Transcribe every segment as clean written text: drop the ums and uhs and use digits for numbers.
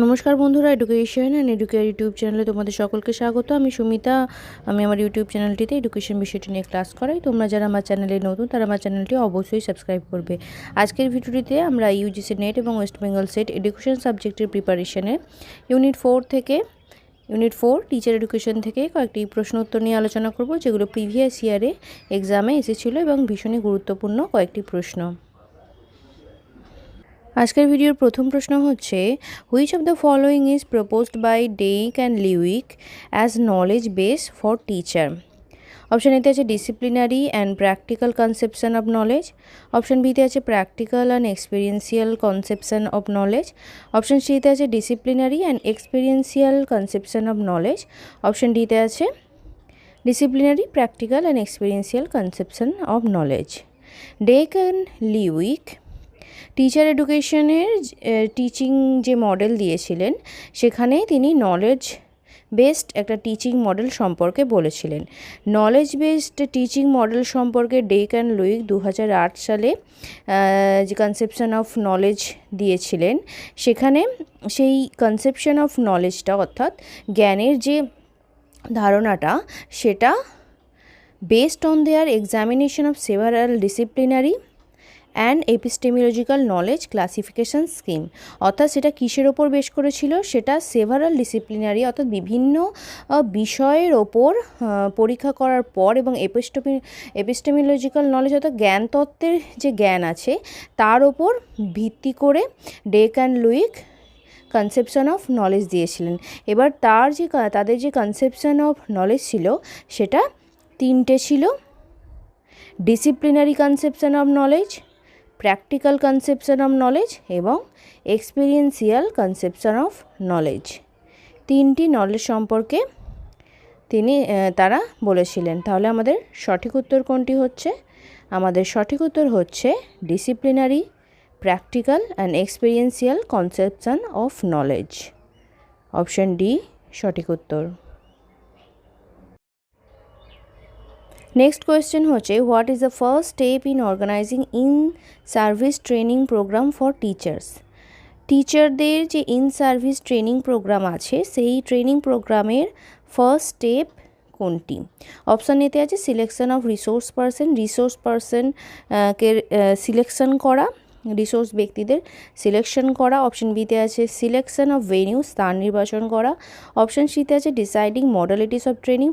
নমস্কার বন্ধুরা, education and educare YouTube চ্যানেলে তোমাদের সকলকে স্বাগত। আমি সুমিতা। আমি আমার ইউটিউব চ্যানেলটিতে এডুকেশন বিষয়টি নিয়ে ক্লাস করাই। তোমরা যারা আমার চ্যানেলে নতুন তারা আমার চ্যানেলটি অবশ্যই সাবস্ক্রাইব করবে। আজকের ভিডিওটিতে আমরা ইউজিসি নেট এবং ওয়েস্ট বেঙ্গল সেট এডুকেশন সাবজেক্টের প্রিপারেশনে ইউনিট 4 টিচার এডুকেশন থেকে কয়েকটি প্রশ্ন উত্তর নিয়ে আলোচনা করব, যেগুলো প্রিভিয়াস ইয়ারে এক্সামে এসেছিলো এবং ভীষণই গুরুত্বপূর্ণ কয়েকটি প্রশ্ন। আজকের ভিডিওর প্রথম প্রশ্ন হচ্ছে, which of the following is proposed by Deng and Luke as knowledge base for teacher? Option এতে আছে disciplinary and practical conception of knowledge. Option বিতে আছে practical and experiential conception of knowledge. Option সিতে আছে disciplinary and experiential conception of knowledge. Option ডিতে আছে disciplinary, practical and experiential conception of knowledge. Deng and Luke teacher এডুকেশনের teaching যে model দিয়েছিলেন, সেখানে তিনি নলেজ বেসড একটা টিচিং মডেল সম্পর্কে বলেছিলেন। নলেজ বেসড টিচিং মডেল সম্পর্কে ডেক অ্যান্ড লুইক 2008 সালে যে কনসেপশন অফ নলেজ দিয়েছিলেন, সেখানে সেই কনসেপশন অফ নলেজটা অর্থাৎ জ্ঞানের যে ধারণাটা, সেটা based on their examination of several disciplinary and epistemological knowledge classification scheme. অর্থাৎ সেটা কিসের ওপর বেশ করেছিল? সেটা সেভারাল ডিসিপ্লিনারি অর্থাৎ বিভিন্ন বিষয়ের ওপর পরীক্ষা করার পর এবং এপিস্টেমিওলজিক্যাল নলেজ অর্থাৎ জ্ঞানতত্ত্বের যে জ্ঞান আছে তার ওপর ভিত্তি করে ডেক and Locke conception of knowledge দিয়েছিলেন। এবার তাদের যে কনসেপশন অফ নলেজ ছিল সেটা তিনটে ছিল: disciplinary conception of knowledge, practical conception of knowledge এবং এক্সপিরিয়েন্সিয়াল কনসেপশন অফ নলেজ। তিনটি নলেজ সম্পর্কে তারা বলেছিলেন। তাহলে আমাদের সঠিক উত্তর কোনটি হচ্ছে? আমাদের সঠিক উত্তর হচ্ছে disciplinary, practical and experiential conception of knowledge. Option D সঠিক উত্তর। নেক্সট কোয়েশ্চেন হচ্ছে, what is the first step in organizing in service training program for teachers? টিচারদের যে ইন সার্ভিস ট্রেনিং প্রোগ্রাম আছে, সেই ট্রেনিং প্রোগ্রামের ফার্স্ট স্টেপ কোনটি? Option এতে আছে সিলেকশন অফ রিসোর্স পারসনকে সিলেকশন করা, রিসোর্স ব্যক্তিদের সিলেকশন করা। অপশন বিতে আছে সিলেকশন অফ ভেনিউ, স্থান নির্বাচন করা। অপশন সিতে আছে ডিসাইডিং মডালিটিস অফ ট্রেনিং,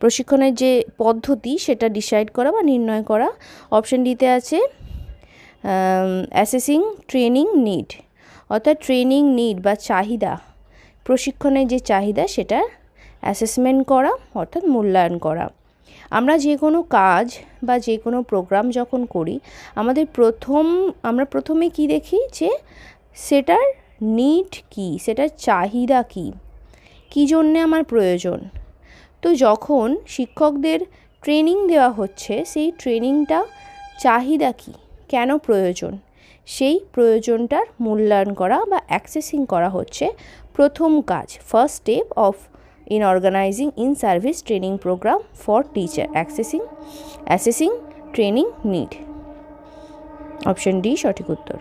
প্রশিক্ষণের যে পদ্ধতি সেটা ডিসাইড করা বা নির্ণয় করা। অপশন ডিতে আছে অ্যাসেসিং ট্রেনিং নিড, অর্থাৎ ট্রেনিং নিড বা চাহিদা, প্রশিক্ষণের যে চাহিদা সেটা অ্যাসেসমেন্ট করা অর্থাৎ মূল্যায়ন করা। আমরা যে কোনো কাজ বা যে কোনো প্রোগ্রাম যখন করি, আমরা প্রথমে কি দেখি যে সেটার নিড কী, সেটার চাহিদা কী জন্যে আমার প্রয়োজন। তো যখন শিক্ষকদের ট্রেনিং দেওয়া হচ্ছে, সেই ট্রেনিংটা চাহিদা কী, কেন প্রয়োজন, সেই প্রয়োজনটার মূল্যায়ন করা বা অ্যাসেসিং করা হচ্ছে প্রথম কাজ, first step of in organizing in service training program for teacher, assessing training need. Option D সঠিক উত্তর।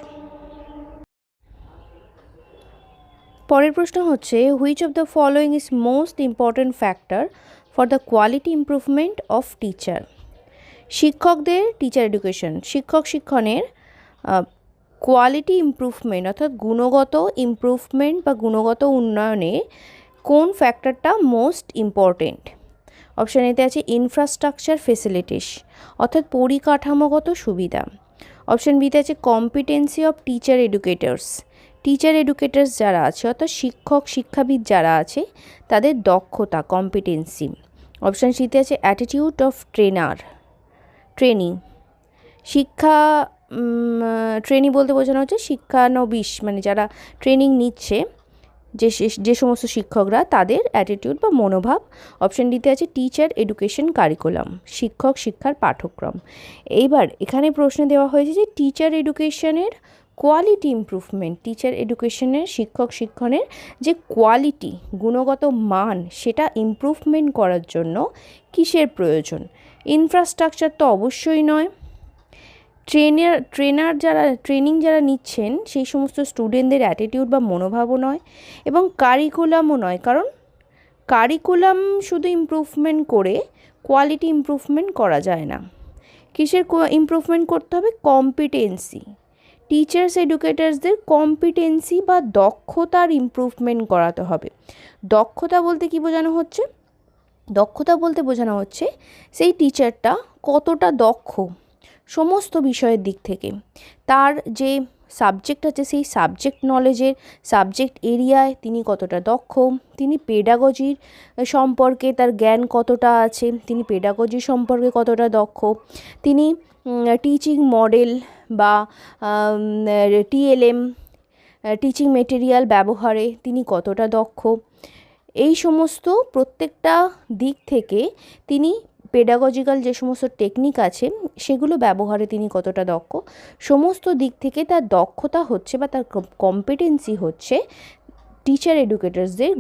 পরের প্রশ্ন হচ্ছে, which of the following is most important factor for the quality improvement of teacher? শিক্ষকদের টিচার এডুকেশন, শিক্ষণের কোয়ালিটি ইমপ্রুভমেন্ট অর্থাৎ গুণগত improvement বা গুণগত উন্নয়নে কোন ফ্যাক্টরটা মোস্ট ইম্পর্টেন্ট? অপশান এতে আছে ইনফ্রাস্ট্রাকচার ফেসিলিটিস অর্থাৎ পরিকাঠামোগত সুবিধা। অপশান বিতে আছে কম্পিটেন্সি অফ টিচার এডুকেটার্স যারা আছে অর্থাৎ শিক্ষাবিদ যারা আছে তাদের দক্ষতা, কম্পিটেন্সি। অপশান সিতে আছে অ্যাটিটিউড অফ ট্রেনি বলতে বোঝানো হচ্ছে শিক্ষানবিশ, মানে যারা ট্রেনিং নিচ্ছে যে সমস্ত শিক্ষকরা, তাদের অ্যাটিটিউড বা মনোভাব। অপশান ডিতে আছে টিচার এডুকেশন কারিকুলাম, শিক্ষার পাঠ্যক্রম। এইবার এখানে প্রশ্নে দেওয়া হয়েছে যে টিচার এডুকেশনের কোয়ালিটি ইমপ্রুভমেন্ট, টিচার এডুকেশনের শিক্ষণের যে কোয়ালিটি, গুণগত মান, সেটা ইমপ্রুভমেন্ট করার জন্য কিসের প্রয়োজন? ইনফ্রাস্ট্রাকচার তো অবশ্যই নয়, ট্রেনিং যারা নিচ্ছেন সেই সমস্ত স্টুডেন্টদের অ্যাটিটিউড বা মনোভাবও নয়, এবং কারিকুলামও নয়, কারণ কারিকুলাম শুধু ইমপ্রুভমেন্ট করে কোয়ালিটি ইমপ্রুভমেন্ট করা যায় না। কিসের ইমপ্রুভমেন্ট করতে হবে? কম্পিটেন্সি, টিচার্স এডুকেটার্সদের কম্পিটেন্সি বা দক্ষতার ইমপ্রুভমেন্ট করাতে হবে। দক্ষতা বলতে কি বোঝানো হচ্ছে? দক্ষতা বলতে বোঝানো হচ্ছে সেই টিচারটা কতটা দক্ষ সমস্ত বিষয়ের দিক থেকে, তার যে সাবজেক্ট আছে সেই সাবজেক্ট নলেজের, সাবজেক্ট এরিয়ায় তিনি কতটা দক্ষ, তিনি পেডাগজির সম্পর্কে তার জ্ঞান কতটা আছে, তিনি পেডাগজি সম্পর্কে কতটা দক্ষ, তিনি টিচিং মডেল বা টিএলএম টিচিং মেটেরিয়াল ব্যবহারে তিনি কতটা দক্ষ, এই সমস্ত প্রত্যেকটা দিক থেকে তিনি পেডাগজিক্যাল যে সমস্ত টেকনিক আছে সেগুলো ব্যবহারে তিনি কতটা দক্ষ, সমস্ত দিক থেকে তার দক্ষতা হচ্ছে বা তার কম্পিটেন্সি হচ্ছে টিচার এডুকেটার্সদের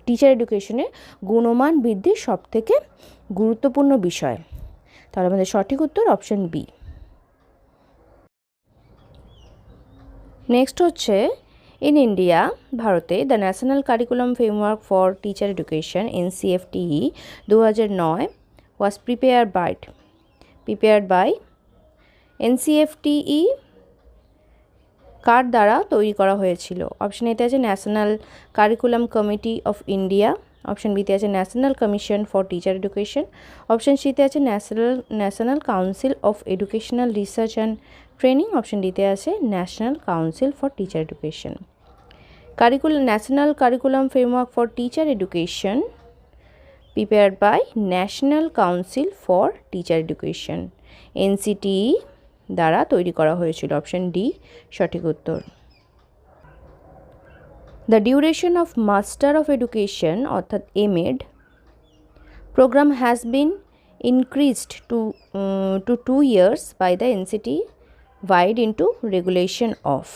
টিচার এডুকেশনের গুণমান বৃদ্ধির সবথেকে গুরুত্বপূর্ণ বিষয়। তাহলে আমাদের সঠিক উত্তর অপশন বি। নেক্সট হচ্ছে, ইন ইন্ডিয়া, ভারতে the national curriculum framework for teacher education NCFTE 2009 was prepared by NCFTE কার দ্বারা তৈরি করা হয়েছিল? অপশন এতে আছে national curriculum committee of India, option বিতে আছে national commission for teacher education, option সিতে আছে national council of educational research and training, option ডিতে আছে national council for teacher education. National curriculum framework for teacher education prepared by national council for teacher education, NCTE দ্বারা তৈরি করা হয়েছিল, option D সঠিক উত্তর। The duration of master of education অর্থাৎ MAd program has been increased to 2 years by the NCTE wide into regulation of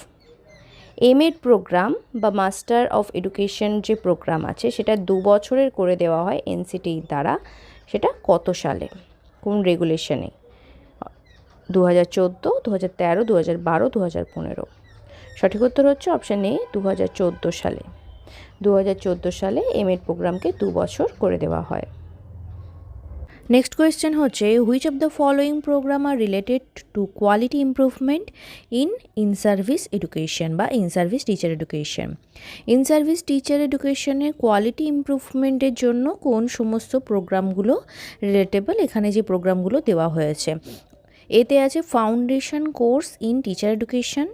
MAd program বা master of education যে program আছে সেটা 2 বছরের করে দেওয়া হয় NCTE দ্বারা, সেটা কত সালে, কোন রেগুলেশনে? 2014, 2013, 2012, 2015। সঠিক উত্তর হচ্ছে অপশান এ 2014 সালে। 2014 সালে MAd প্রোগ্রামকে 2 বছর করে দেওয়া হয়। নেক্সট কোয়েশ্চেন হচ্ছে, which of the following program are related to quality improvement in service education বা in service teacher education? In service teacher এডুকেশনের কোয়ালিটি ইমপ্রুভমেন্টের জন্য কোন সমস্ত প্রোগ্রামগুলো রিলেটেবল, এখানে যে প্রোগ্রামগুলো দেওয়া হয়েছে এতে আছে foundation course in teacher education,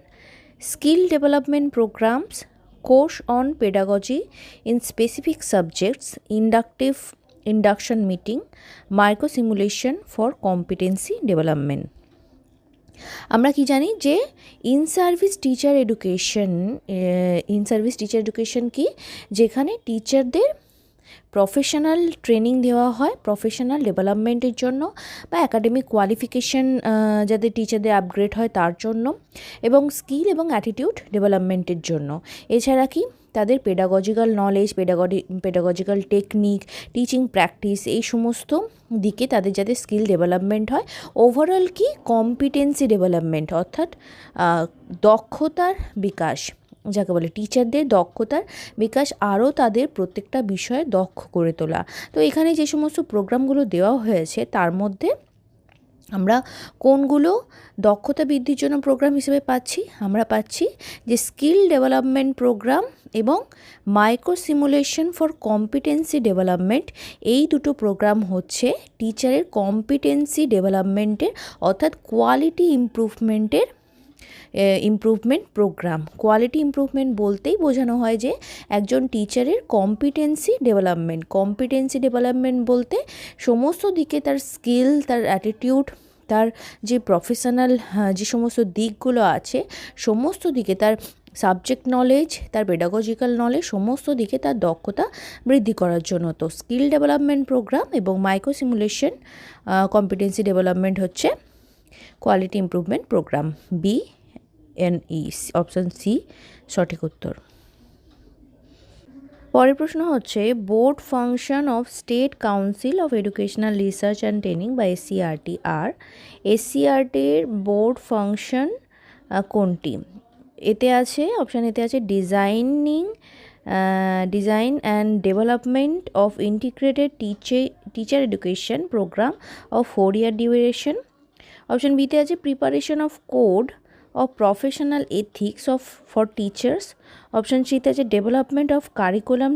skill development programs, course on pedagogy in specific subjects, induction meeting, micro simulation for competency development. আমরা কি জানি যে ইন সার্ভিস টিচার এডুকেশন কি, যেখানে টিচারদের প্রফেশনাল ট্রেনিং দেওয়া হয় প্রফেশনাল ডেভেলপমেন্টের জন্য বা একাডেমিক কোয়ালিফিকেশান যাতে টিচারদের আপগ্রেড হয় তার জন্য, এবং স্কিল এবং অ্যাটিটিউড ডেভেলপমেন্টের জন্য। এছাড়া কি তাদের pedagogical knowledge, pedagogical technique, teaching practice, এই সমস্ত দিকে তাদের যাতে স্কিল ডেভেলপমেন্ট হয়। ওভারঅল কি কম্পিটেন্সি ডেভেলপমেন্ট অর্থাৎ দক্ষতার বিকাশ, যাকে বলে টিচারদের দক্ষতার বিকাশ, আরও তাদের প্রত্যেকটা বিষয়ে দক্ষ করে তোলা। তো এখানে যে সমস্ত প্রোগ্রামগুলো দেওয়া হয়েছে তার মধ্যে আমরা কোনগুলো দক্ষতা বৃদ্ধির জন্য প্রোগ্রাম হিসেবে পাচ্ছি? আমরা পাচ্ছি যে স্কিল ডেভেলপমেন্ট প্রোগ্রাম এবং micro simulation for competency development, এই দুটো প্রোগ্রাম হচ্ছে টিচারের কম্পিটেন্সি ডেভেলপমেন্টের অর্থাৎ quality improvement program. Quality improvement বলতেই বোঝানো হয় যে একজন টিচারের কম্পিটেন্সি ডেভেলপমেন্ট বলতে সমস্ত দিকে তার স্কিল, তার অ্যাটিটিউড, তার যে প্রফেশনাল যে সমস্ত দিকগুলো আছে সমস্ত দিকে তার সাবজেক্ট নলেজ, তার পেডাগজিক্যাল নলেজ, সমস্ত দিকে তার দক্ষতা বৃদ্ধি করার জন্য। তো স্কিল ডেভেলপমেন্ট প্রোগ্রাম এবং মাইক্রো সিমুলেশন কম্পিটেন্সি ডেভেলপমেন্ট হচ্ছে quality improvement program. BNE option C সঠিক উত্তর। পরের প্রশ্ন হচ্ছে board function of state council of educational research and training বা এসসিআরটি আর এসসিআরটির বোর্ড ফাংশন কোনটি? এতে আছে অপশান এতে আছে design and development of integrated teacher education program of 4 year duration. Option বিতে আছে preparation of code of professional ethics for teachers. Option C তে আছে development of curriculum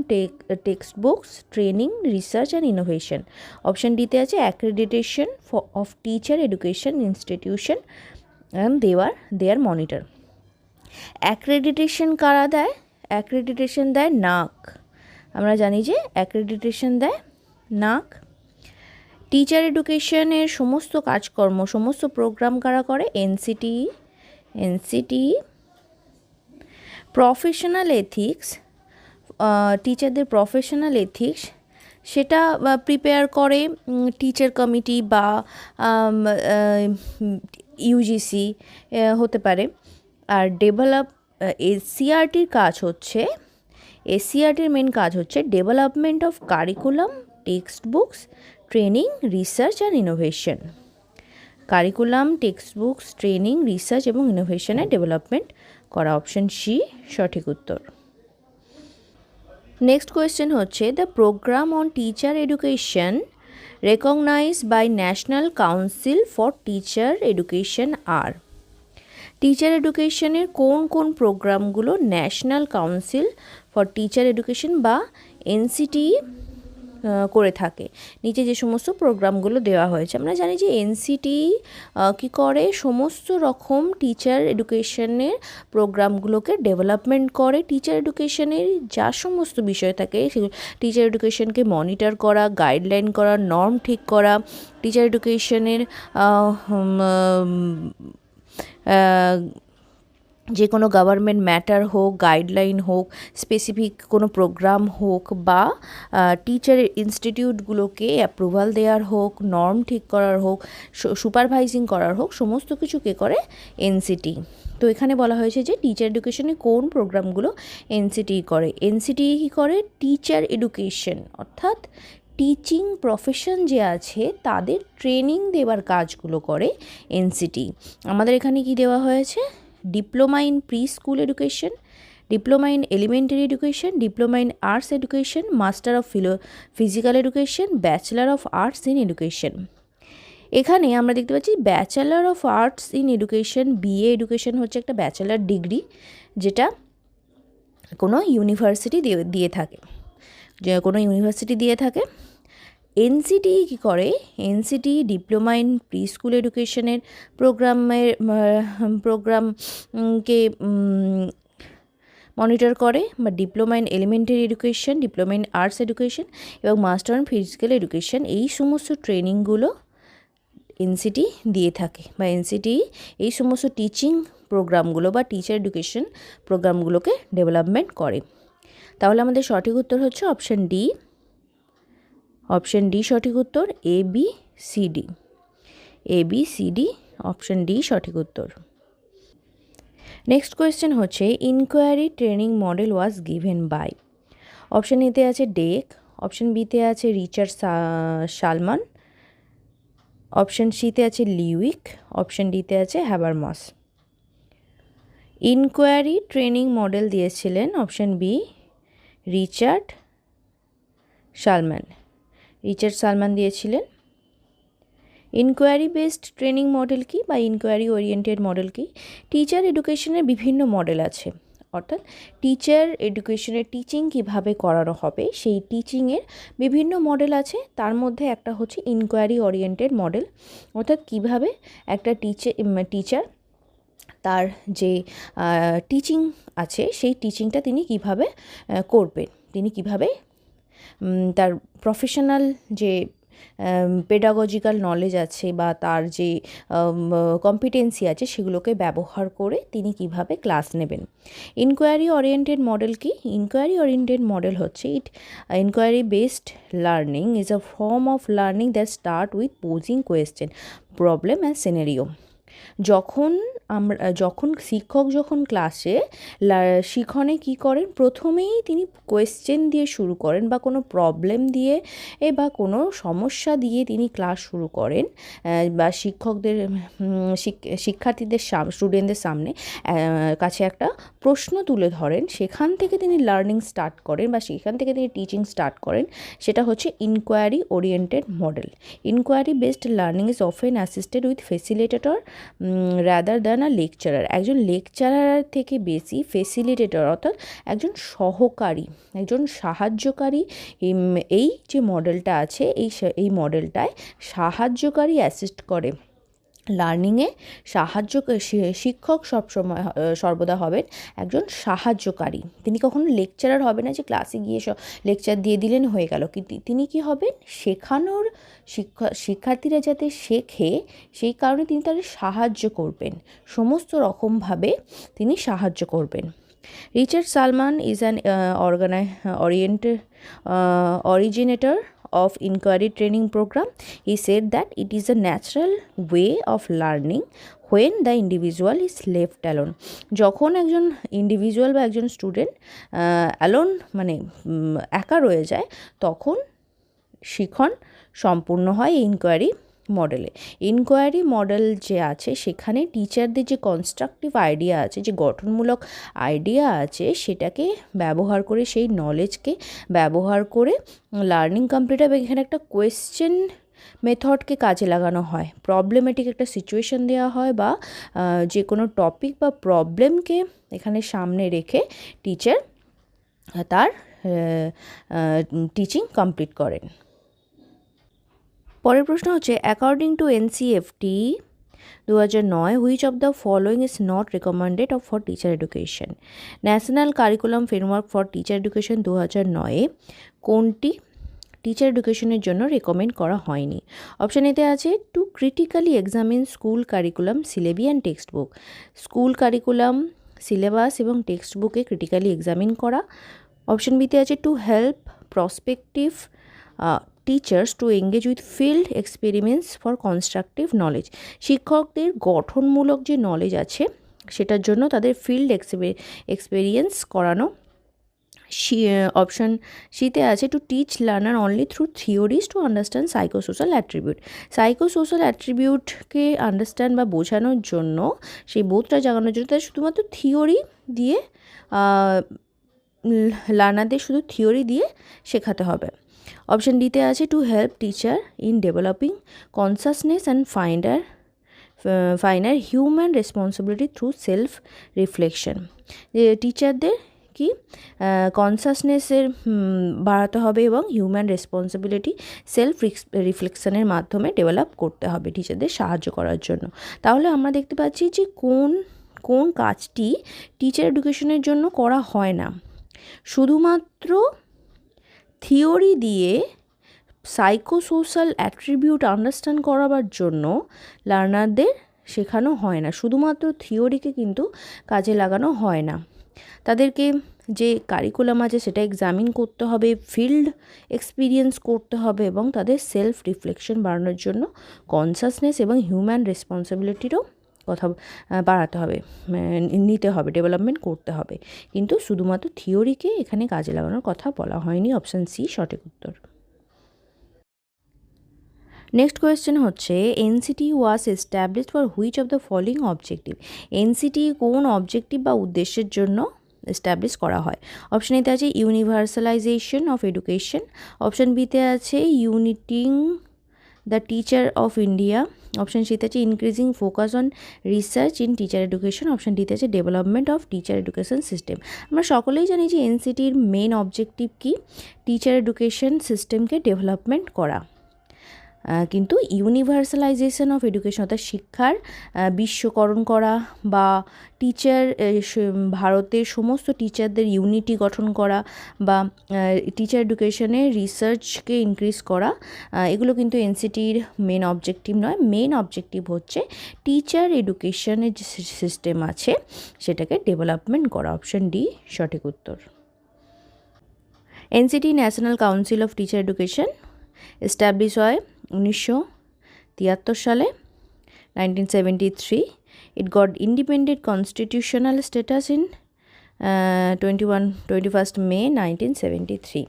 textbooks training research and innovation. Option D তে আছে accreditation of teacher education institution and their monitor. accreditation কারা দেয়? accreditation দেয় নাক। আমরা জানি যে accreditation দেয় নাক। টিচার এডুকেশনের সমস্ত কাজকর্ম সমস্ত প্রোগ্রাম কারা করে? এনসিটি। প্রফেশনাল এথিক্স টিচারদের প্রফেশনাল এথিক্স সেটা প্রিপেয়ার করে টিচার কমিটি বা ইউজিসি হতে পারে। আর এসসিআরটির মেন কাজ হচ্ছে development of curriculum text books training research and innovation. Curriculum text books training research এবং ইনোভেশনের ডেভেলপমেন্ট করা। অপশন সি সঠিক উত্তর। নেক্সট কোয়েশ্চেন হচ্ছে the program on teacher education recognized by national council for teacher education আর। Teacher এডুকেশনের কোন কোন প্রোগ্রামগুলো national council for teacher education বা এনসিটি করে থাকে? নিচে যে সমস্ত প্রোগ্রামগুলো দেওয়া হয়েছে, আমরা জানি যে এনসিটি কি করে সমস্ত রকম টিচার এডুকেশনের প্রোগ্রামগুলোকে ডেভেলপমেন্ট করে। টিচার এডুকেশনের যা সমস্ত বিষয় থাকে টিচার এডুকেশনকে মনিটর করা, গাইডলাইন করা, নর্ম ঠিক করা, টিচার এডুকেশনের যে কোনো গভর্নমেন্ট ম্যাটার হোক, গাইডলাইন হোক, স্পেসিফিক কোনো প্রোগ্রাম হোক বা টিচার ইনস্টিটিউটগুলোকে অ্যাপ্রুভাল দেওয়ার হোক, নর্ম ঠিক করার হোক, সুপারভাইজিং করার হোক, সমস্ত কিছু কে করে? এনসিটি। তো এখানে বলা হয়েছে যে টিচার এডুকেশনে কোন প্রোগ্রামগুলো এনসিটি করে? এনসিটি কী করে? টিচার এডুকেশন অর্থাৎ টিচিং প্রফেশন যে আছে তাদের ট্রেনিং দেওয়ার কাজগুলো করে এনসিটি। আমাদের এখানে কি দেওয়া হয়েছে? Diploma in pre school education, diploma in elementary education, diploma in arts education, master of physical education, bachelor of arts in education. এখানে আমরা দেখতে পাচ্ছি bachelor of arts in education, BA education হচ্ছে একটা ব্যাচেলার ডিগ্রি যেটা কোনো university দিয়ে থাকে। এনসিটি কী করে? NCT diploma in pre school এডুকেশনের প্রোগ্রামকে মনিটর করে, বা diploma in elementary education, diploma in arts education এবং মাস্টার ইন ফিজিক্যাল এডুকেশন, এই সমস্ত ট্রেনিংগুলো এনসিটি দিয়ে থাকে, বা এনসিটি এই সমস্ত টিচিং প্রোগ্রামগুলো বা টিচার এডুকেশন প্রোগ্রামগুলোকে ডেভেলপমেন্ট করে। তাহলে আমাদের সঠিক উত্তর হচ্ছে অপশন ডি। অপশন ডি সঠিক উত্তর। ABCD অপশন ডি সঠিক উত্তর। নেক্সট কোয়েশ্চেন হচ্ছে inquiry training model was given by. Option এতে আছে ডেক, অপশন বিতে আছে রিচার্ড শালমান, অপশন সিতে আছে লিউইক, অপশন ডিতে আছে হ্যাবারমাস। ইনকোয়ারি ট্রেনিং মডেল দিয়েছিলেন অপশন বি রিচার্ড শালমান দিয়েছিলেন। ইনকোয়ারি বেসড ট্রেনিং মডেল কি বা ইনকোয়ারি ওরিয়েন্টেড মডেল কি? টিচার এডুকেশনের বিভিন্ন মডেল আছে, অর্থাৎ টিচার এডুকেশনের টিচিং কিভাবে করানো হবে সেই টিচিংয়ের বিভিন্ন মডেল আছে। তার মধ্যে একটা হচ্ছে ইনকোয়ারি ওরিয়েন্টেড মডেল, অর্থাৎ কিভাবে একটা টিচার তার যে টিচিং আছে সেই টিচিংটা তিনি কিভাবে করবেন, তিনি কিভাবে তার প্রফেশনাল যে পেডাগজিক্যাল নলেজ আছে বা তার যে কম্পিটেন্সি আছে সেগুলোকে ব্যবহার করে তিনি কিভাবে ক্লাস নেবেন। ইনকোয়ারি ওরিয়েন্টেড মডেল কি? ইনকোয়ারি ওরিয়েন্টেড মডেল হচ্ছে inquiry based learning is a form of learning that start with posing question, problem and scenario. যখন যখন শিক্ষক যখন ক্লাসে শিখনে কী করেন, প্রথমেই তিনি কোয়েশ্চেন দিয়ে শুরু করেন বা কোনো প্রবলেম দিয়ে বা কোনো সমস্যা দিয়ে তিনি ক্লাস শুরু করেন, বা শিক্ষকদের শিক্ষার্থীদের স্টুডেন্টদের সামনে কাছে একটা প্রশ্ন তুলে ধরেন, সেখান থেকে তিনি লার্নিং স্টার্ট করেন বা সেখান থেকে তিনি টিচিং স্টার্ট করেন। সেটা হচ্ছে inquiry oriented model. Inquiry based learning is often assisted with facilitator rather than a lecturer. একজন লেকচারার থেকে বেশি ফেসিলিটেটর অর্থাৎ একজন সহকারী, একজন সাহায্যকারী, এই যে মডেলটা আছে এই মডেলটায় সাহায্যকারী অ্যাসিস্ট করে। লার্নিংয়ে শিক্ষক সর্বদা হবেন একজন সাহায্যকারী। তিনি কখনো লেকচারার হবে না যে ক্লাসে গিয়ে লেকচার দিয়ে দিলেন হয়ে গেল, কিন্তু তিনি কি হবেন, শেখানোর শিক্ষার্থীরা যাতে শেখে সেই কারণে তিনি তাদের সাহায্য করবেন, সমস্ত রকমভাবে তিনি সাহায্য করবেন। Richard Salman is an originator of inquiry training program. He said that it is a natural way of learning when the individual is left alone. যখন একজন ইন্ডিভিজুয়াল বা একজন স্টুডেন্ট অ্যালোন মানে একা রয়ে যায়, তখন শিখন সম্পূর্ণ হয় ইনকোয়ারি মডেলে। ইনকোয়ারি মডেল যে আছে সেখানে টিচারদের যে কনস্ট্রাকটিভ আইডিয়া আছে, যে গঠনমূলক আইডিয়া আছে, সেটাকে ব্যবহার করে, সেই নলেজকে ব্যবহার করে লার্নিং কমপ্লিট হবে। এখানে একটা কোয়েশ্চেন মেথডকে কাজে লাগানো হয়, প্রবলেমেটিক একটা সিচুয়েশন দেওয়া হয় বা যে কোনো টপিক বা প্রবলেমকে এখানে সামনে রেখে টিচার তার টিচিং কমপ্লিট করেন। পরের প্রশ্ন হচ্ছে, according to NCFT 2009, which of the following is not recommended for teacher education? National curriculum framework for teacher education 2009 কোনটি টিচার এডুকেশনের জন্য রেকমেন্ড করা হয়নি? অপশান এতে আছে to critically examine school curriculum syllabi and text book. School curriculum syllabus এবং text বুকে critically examine করা। অপশান বিতে আছে to help prospective teachers to engage with field experiments for constructive knowledge. শিক্ষকদের গঠনমূলক যে নলেজ আছে সেটার জন্য তাদের ফিল্ড এক্সপেরিয়েন্স করানো। অপশান সিতে আছে to teach learner only through theories to understand psychosocial attribute. Psychosocial অ্যাট্রিবিউটকে আন্ডারস্ট্যান্ড বা বোঝানোর জন্য, সেই বোধটা জাগানোর জন্য তাদের শুধুমাত্র থিওরি দিয়ে লার্নারদের শুধু থিওরি দিয়ে শেখাতে হবে। অপশান ডিতে আছে to help teacher in developing consciousness and finer human responsibility through self reflection. যে টিচারদের কি কনসাসনেসের বাড়াতে হবে এবং হিউম্যান রেসপন্সিবিলিটি সেলফ রিফ্লেকশনের মাধ্যমে ডেভেলপ করতে হবে টিচারদের সাহায্য করার জন্য। তাহলে আমরা দেখতে পাচ্ছি যে কোন কাজটি টিচার এডুকেশনের জন্য করা হয় না, শুধুমাত্র থিওরি দিয়ে সাইকোসোশ্যাল অ্যাট্রিবিউট আন্ডারস্ট্যান্ড করাবার জন্য লার্নারদের শেখানো হয় না, শুধুমাত্র থিওরিকে কিন্তু কাজে লাগানো হয় না। তাদেরকে যে কারিকুলাম আছে সেটা এক্সামিন করতে হবে, ফিল্ড এক্সপিরিয়েন্স করতে হবে এবং তাদের সেলফ রিফ্লেকশন বাড়ানোর জন্য কনসাসনেস এবং হিউম্যান রেসপন্সিবিলিটিরও কথা বাড়াতে হবে, নিতে হবে, ডেভেলপমেন্ট করতে হবে, কিন্তু শুধুমাত্র থিওরিকে এখানে কাজে লাগানোর কথা বলা হয়নি। অপশান সি সঠিক উত্তর। নেক্সট কোয়েশ্চেন হচ্ছে, NCT was established for which of the following objective? NCT কোন অবজেক্টিভ বা উদ্দেশ্যের জন্য এস্টাবলিশ করা হয়? অপশান এতে আছে ইউনিভার্সালাইজেশন অফ এডুকেশন। অপশান বিতে আছে uniting the teacher of India. Option সিতে আছে increasing focus on research in teacher education. Option ডিতে আছে development of teacher education system. আমরা সকলেই জানি যে এনসিটির মেন অবজেক্টিভ কি? টিচার এডুকেশন সিস্টেমকে ডেভেলপমেন্ট করা, কিন্তু ইউনিভার্সালাইজেশন অফ এডুকেশন অর্থাৎ শিক্ষার বিশ্বকরণ করা বা ভারতের সমস্ত টিচারদের ইউনিটি গঠন করা বা টিচার এডুকেশনে রিসার্চকে ইনক্রিজ করা, এগুলো কিন্তু এনসিটির মেন অবজেক্টিভ নয়। মেন অবজেক্টিভ হচ্ছে টিচার এডুকেশনের যে সিস্টেম আছে সেটাকে ডেভেলপমেন্ট করা। অপশান ডি সঠিক উত্তর। NCT national council of teacher education establish হয় 1973 1973। It got independent constitutional status in 21st May 1973.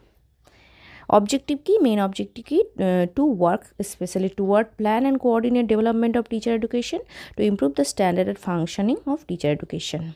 Objective key, main objective key, to work especially toward plan and coordinate development of teacher education to improve the standard and functioning of teacher education.